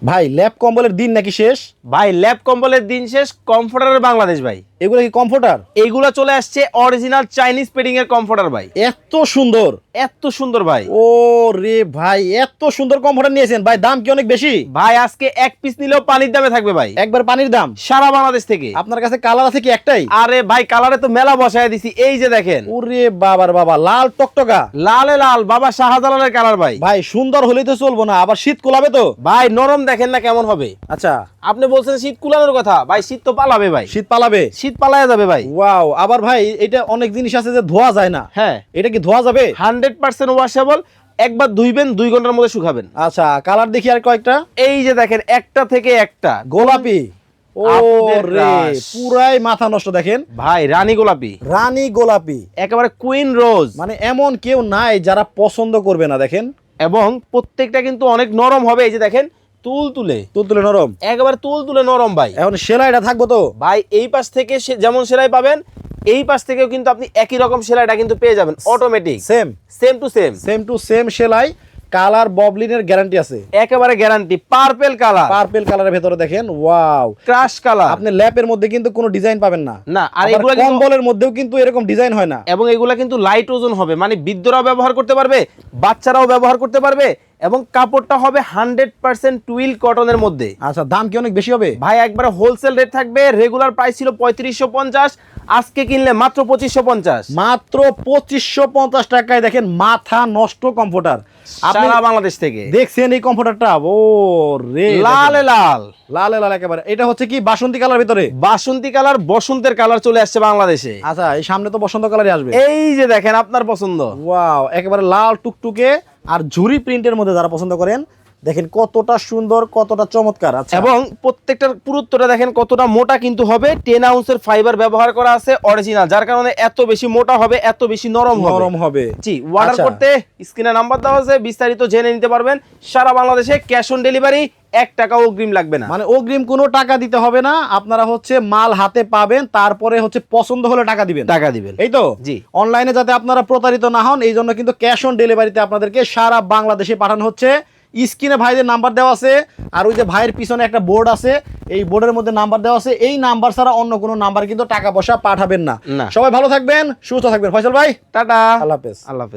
ভাই ল্যাব কম্বলের দিন নাকি শেষ? ভাই ল্যাব কম্বলের দিন শেষ, কমফোর্টারের বাংলাদেশ ভাই। এগুলো কি কমফোর্টার? এইগুলা চলে আসছে অরিজিনাল চাইনিজ পেডিং এর কমফোর্টার ভাই। এত সুন্দর, এত সুন্দর ভাই। ও রে ভাই, এত সুন্দর কমফোর্টার নিয়েছেন ভাই, দাম কি অনেক বেশি? ভাই আজকে এক পিস নিলেও পানির দামে থাকবে ভাই, একবার পানির দাম। সারা বাংলাদেশ থেকে। আপনার কাছে কালার আছে কি একটাই? আরে ভাই কালারে তো মেলা বসায় দিছি, এই যে দেখেন। ওরে বাবার বাবা, লাল টকটকা, লালে লাল বাবা শাহজালালের কালার ভাই। ভাই সুন্দর হলেই তো চলবো না, আবার শীত কোলাবে তো। ভাই নরম দেখেন না কেমন হবে। আচ্ছা, আপনি বলছেন শীত কুলানোর কথা, ভাই শীত তো পালাবে ভাই, শীত পালাবে, শীত পালায়া যাবে ভাই। ওয়াও। আবার ভাই এটা অনেক জিনিস আছে যে ধোয়া যায় না, হ্যাঁ এটা কি ধোয়া যাবে? 100% ওয়াশেবল। একবার ধুইবেন 2 ঘন্টার মধ্যে শুকাবেন। আচ্ছা, কালার দেখি আর কয়েকটা। এই যে দেখেন একটা থেকে একটা গোলাপি, ও আপুদের রে crush। পুরাই মাথা নষ্ট। দেখেন ভাই রানী গোলাপি, রানী গোলাপি, একেবারে কুইন রোজ। মানে এমন কেউ নাই যারা পছন্দ করবে না। দেখেন এবং প্রত্যেকটা কিন্তু অনেক নরম হবে, এই যে দেখেন তুল তুলে, তুলতুলে নরম। একেবারে তুল তুলে নরম ভাই। এখন সেলাইটা থাকবো তো? ভাই এই পাশ থেকে যেমন সেলাই পাবেন, এই পাশ থেকেও কিন্তু আপনি একই রকম সেলাইটা কিন্তু পেয়ে যাবেন automatic, same same to same. Same to same সেলাই। কালার ববলিনের গ্যারান্টি আছে, একেবারে গ্যারান্টি। পার্পল কালার, পার্পল কালারের ভেতরে দেখেন, ওয়াও। Crush colour. আপনি ল্যাপের মধ্যে কিন্তু কোনো ডিজাইন পাবেন না, না, আর আবার এগুলা কিন্তু কম্বলের মধ্যেও কিন্তু এরকম ডিজাইন হয় না। এবং এগুলা কিন্তু লাইট ওজন হবে, মানে বৃদ্ধরাও ব্যবহার করতে পারবে, বাচ্চারাও ব্যবহার করতে পারবে। এবং কাপড়টা হবে 100% টুইল কটনের মধ্যে। আচ্ছা, দাম কি অনেক বেশি হবে? ভাই একবারে হোলসেল রেট থাকবে। রেগুলার প্রাইস ছিল 3550, আজকে কিনলে মাত্র 2550। মাত্র 2550 টাকায় দেখেন মাথা নষ্ট কমফোর্টার। আপনি সারা বাংলাদেশ থেকে দেখছেন এই কমফোর্টারটা? ও রে, লালে লাল, লালে লাল একেবারে। এটা হচ্ছে কি বাসন্তী কালার ভিতরে? বাসন্তী কালার, বসন্তের কালার চলে আসছে বাংলাদেশে। আচ্ছা, এই সামনে তো বসন্ত কালারই আসবে। এই যে দেখেন আপনার পছন্দ। ওয়াও, একেবারে লাল টুকটুকে আর ঝুরি প্রিন্টের মধ্যে যারা পছন্দ করেন, দেখেন কতটা সুন্দর, কতটা চমৎকার। আচ্ছা, এবং প্রত্যেকটার পুরুত্বটা দেখেন কতটা মোটা কিন্তু হবে। 10 আউন্সের ফাইবার ব্যবহার করা আছে অরিজিনাল, যার কারণে এত বেশি মোটা হবে, এত বেশি নরম হবে। নরম হবে। জি, অর্ডার আচ্ছা। করতে স্ক্রিনে নাম্বার দেওয়া আছে, বিস্তারিত জেনে নিতে পারবেন। সারা বাংলাদেশে ক্যাশ অন ডেলিভারি, 1 টাকা অগ্রিম লাগবে না। মানে অগ্রিম কোনো টাকা দিতে হবে না, আপনারা হচ্ছে মাল হাতে পাবেন, তারপরে হচ্ছে পছন্দ হলে টাকা দিবেন। টাকা দিবেন, এই তো। জি। অনলাইনে যাতে আপনারা প্রতারিত না হন, এই জন্য কিন্তু ক্যাশ অন ডেলিভারিতে আপনাদেরকে সারা বাংলাদেশে পাঠানো হচ্ছে। স্ক্রিনে ভাইদের নাম্বার দেওয়া আছে, আর ওই যে ভাইয়ের পিছনে একটা বোর্ড আছে, এই বোর্ডের মধ্যে নাম্বার দেওয়া আছে। এই নাম্বার ছাড়া অন্য কোনো নাম্বার কিন্তু টাকা পয়সা পাঠাবেন না। না। সবাই ভালো থাকবেন, সুস্থ থাকবেন। ফয়সাল ভাই, টাটা, আল্লাহ হাফেজ। আল্লাহ হাফেজ।